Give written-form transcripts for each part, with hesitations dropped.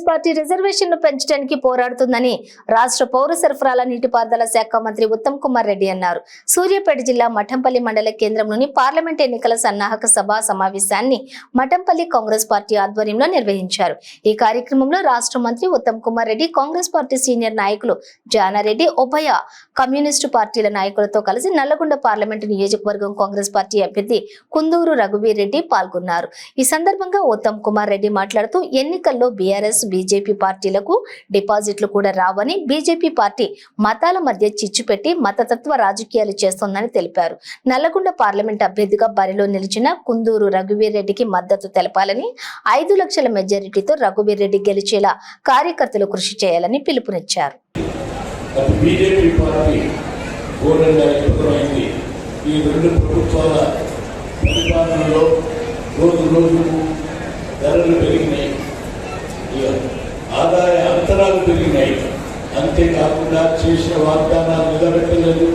Party రిజర్వేషన్లు పెంచడానికి పోరాడుతుందని రాష్ట్ర పౌర సరఫరాల నీటిపారుదల శాఖ మంత్రి ఉత్తమ్ కుమార్ రెడ్డి అన్నారు. సూర్యాపేట జిల్లా మఠంపల్లి మండల కేంద్రంలోని పార్లమెంట్ ఎన్నికల సన్నాహక సభ సమావేశాన్ని మఠంపల్లి కాంగ్రెస్ పార్టీ ఆధ్వర్యంలో నిర్వహించారు. ఈ కార్యక్రమంలో రాష్ట్ర మంత్రి ఉత్తమ్ కుమార్ రెడ్డి, కాంగ్రెస్ పార్టీ సీనియర్ నాయకులు జానారెడ్డి, ఉభయ కమ్యూనిస్టు పార్టీల నాయకులతో కలిసి నల్లగొండ పార్లమెంటు నియోజకవర్గం కాంగ్రెస్ పార్టీ అభ్యర్థి కుందూరు రఘువీర్ రెడ్డి పాల్గొన్నారు. ఈ సందర్భంగా ఉత్తమ్ కుమార్ రెడ్డి మాట్లాడుతూ ఎన్నికల్లో బీఆర్ఎస్, బీజేపీ పార్టీలకు డిపాజిట్లు కూడా రావని, బీజేపీ పార్టీ మతాల మధ్య చిచ్చు పెట్టి మతతత్వ రాజకీయాలు చేస్తోందని తెలిపారు. నల్లగొండ పార్లమెంట్ అభ్యర్థిగా బరిలో నిలిచిన కుందూరు రఘువీర్ రెడ్డికి మద్దతు తెలపాలని, 5 లక్షల మెజారిటీతో రఘువీర్ రెడ్డి గెలిచేలా కార్యకర్తలు కృషి చేయాలని పిలుపునిచ్చారు. బీజేపీ పార్టీ ఘోరంగా విఫలమైంది. ఈ 2 ప్రభుత్వాల పరిపాలనలో రోజు రోజుకు ధరలు పెరిగినాయి, ఆదాయ అంతరాలు పెరిగినాయి. అంతేకాకుండా చేసిన వాగ్దానాలు నిలబెట్టలేదు.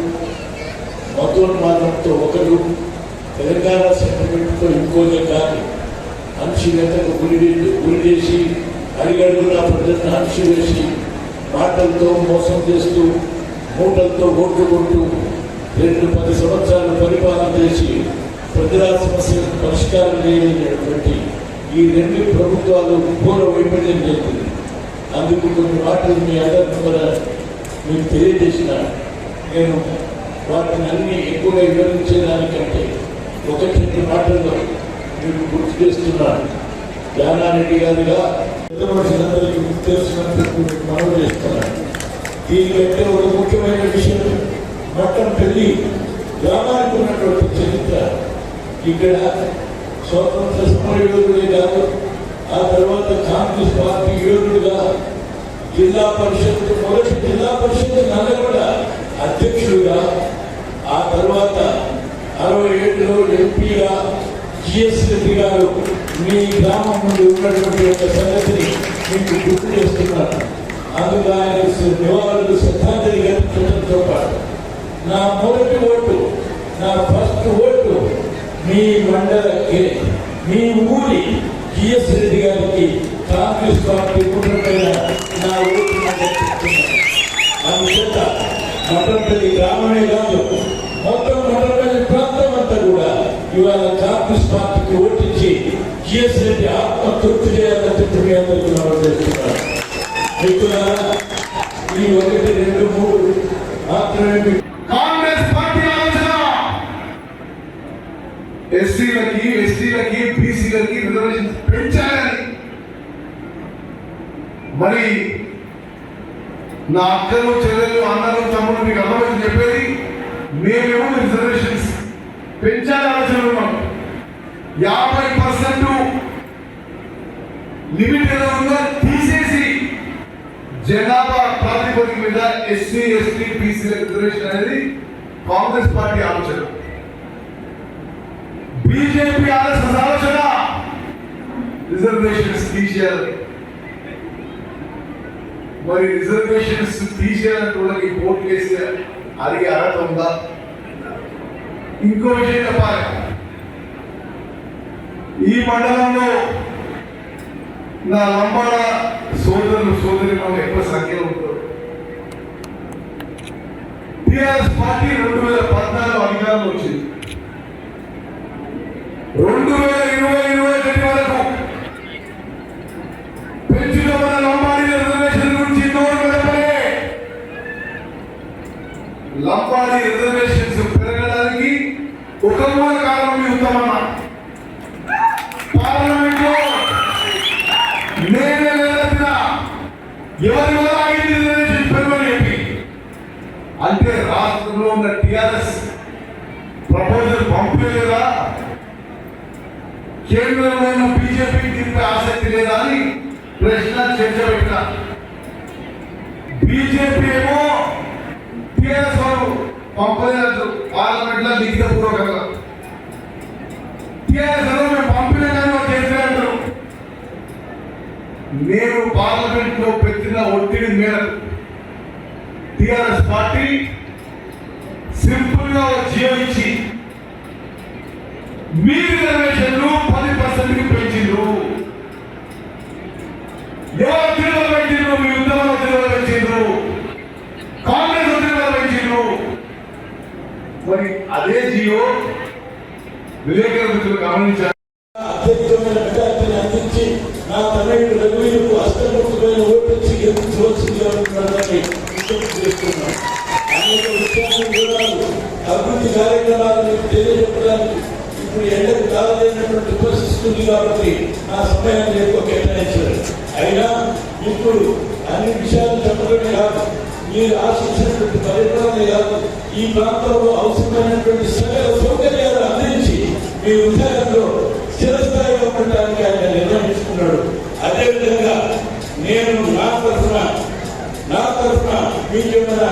మతోన్మాదంతో ఒకరు, తెలంగాణ సెంటిమెంట్తో ఇంకోనే కానీ అంశీలతకు గురి చేసి అడిగడుగునా ప్రజలను అంశవేసి మాటలతో మోసం చేస్తూ మూటలతో ఓట్లు కొట్టు 10 సంవత్సరాలు పరిపాలన చేసి ప్రజల సమస్యలకు పరిష్కారం చేయలేనటువంటి ఈ 2 ప్రభుత్వాలు ఘోర వైఫల్యం చేస్తుంది. అందుకు కొన్ని మాటలు మీ అందరి మీకు తెలియజేసిన నేను వాటిని అన్ని ఎక్కువగా వివరించేదానికంటే 1-2 మాటల్లో మీకు గుర్తు చేస్తున్నాను. జానారెడ్డి గారిగా పెద్దమనుషులందరికీ గుర్తు చేస్తున్నట్టు మనవి చేస్తున్నాను. దీనికంటే ఒక ముఖ్యమైన విషయం, మఠంపల్లి గ్రామానికి ఉన్నటువంటి చరిత్ర. ఇక్కడ స్వాతంత్ర సమర యోధుడే కాదు, ఆ తర్వాత కాంగ్రెస్ పార్టీ యోధుడుగా జిల్లా పరిషత్, మొదటి జిల్లా పరిషత్ నల్లగొండ అధ్యక్షుడుగా, ఆ తర్వాత 67లో ఎంపీగా జిఎస్ రెడ్డి గారు మీ గ్రామం నుండి ఉన్నటువంటి ఒక సంగతిని మీకు గుర్తు చేస్తున్నాను. అందుకు ఆయన నివాళులు శ్రద్ధాంజలి ఘటించడంతో పాటు నా మొదటి ఓటు, నా ఫస్ట్ ఓటు మీ మండలకి, మీ ఊరి జిఎస్ రెడ్డి గారికి కాంగ్రెస్ పార్టీ కుటుంబమైన నా ఓటు అందుచేత మఠంపల్లి గ్రామమే కాదు, మొత్తం మఠంపల్లి ప్రాంతం అంతా కూడా ఇవాళ కాంగ్రెస్ పార్టీకి ఓటించి జిఎస్ రెడ్డి ఆత్మ తృప్తి చేయాలని చెప్పి మీ అందరికీ మనం చేస్తున్నారు. మిత్రులారా, ఈ 1, 2, 3 మాత్రమే కాంగ్రెస్ పార్టీ ఆలోచన ఎస్సీలకి, ఎస్టీలకి, బీసీలకి రిజర్వేషన్ పెంచాలని. మరి నా అక్కలు, చెల్లెలు, అన్నలు, తమ్ముడు మీకు అర్థమైంది చెప్పేది. మేమేమో రిజర్వేషన్స్ పెంచాలని ఆలోచన ఉన్నాం. 50% లిమిట్ ఏదో ఉందో తీసేసి జనాభా ప్రాతిపదిక మీద ఎస్సీ, ఎస్టీ, బీసీ రిజర్వేషన్ అనేది కాంగ్రెస్ పార్టీ ఆలోచన. బీజేపీ ఆర్ఎస్ఎస్ ఆలోచన రిజర్వేషన్స్ తీసేయాలి. మరి రిజర్వేషన్స్ తీసేయాలంటే వాళ్ళకి ఓట్లు వేసి అడిగే అర్హత ఉందా? ఇంకో విషయం చెప్పాలి, ఈ మండలంలో నా లంబాడ సోదరులు, సోదరి ఎక్కువ సంఖ్యలో ఉంటారు. టిఆర్ఎస్ పార్టీ 2014 అధికారంలో వచ్చింది. 2020-21 వరకు పెంచిన మన లంబాడీ రిజర్వేషన్ గురించి లంబాడీ రిజర్వేషన్స్ పెరగడానికి ఒక మూల కారణం యుద్ధమన్నా. పార్లమెంట్ లో నేనే లేదన్నా ఎవరి వల్ల ఆగింది రిజర్వేషన్ పెరగని చెప్పి. అంటే రాష్ట్రంలో ఉన్న టిఆర్ఎస్ ప్రపోజల్ పంపలేదా? కేంద్రంలో ఉన్న బీజేపీ దీనిపై ఆసక్తి లేదా అని ప్రశ్న చర్చ పెట్టిన. బీజేపీ ఏమో టిఆర్ఎస్ వారు పంపలేదు పార్లమెంట్ లో లిఖితపూర్వకంగా. టిఆర్ఎస్ మేము పంపిణీ చేసినట్టు నేను పార్లమెంట్ లో పెట్టిన ఒత్తిడి మేరకు టిఆర్ఎస్ పార్టీ సింపుల్ గా జీవించి మీ రిజర్వేషన్లు 10% పెంచిండ్రు. ఎవరు విలేకరుల మిత్రులు గమనించారు. అత్యధికమైన మెజార్టీని అందించి నా తనయుడు రఘువీరుకు అష్టముఖమైన ఓటించి గెలిపించవలసిందిగా ఉంటున్నారని విజ్ఞప్తి చేస్తున్నాను. అనేక విషయాలు వివరాలు అభివృద్ధి కార్యక్రమాలను తెలియజెప్పడానికి ఇప్పుడు ఎండకు కాలదైనటువంటి పరిస్థితి ఉంది కాబట్టి నా సమయాన్ని ఎక్కువ కేటాయించారు. అయినా ఇప్పుడు అన్ని విషయాలు చెప్పడమే కాదు, మీరు ఆశించినటువంటి పరిపాలన కాదు, ఈ ప్రాంతంలో అవసరమైనటువంటి సకల సౌకర్యాలు అందించి మీ ఉద్యోగంలో స్థిరస్థాయిగా ఉండటానికి ఆయన నిర్ణయించుకున్నాడు. అదేవిధంగా నేను నా తరఫున మీకేమైనా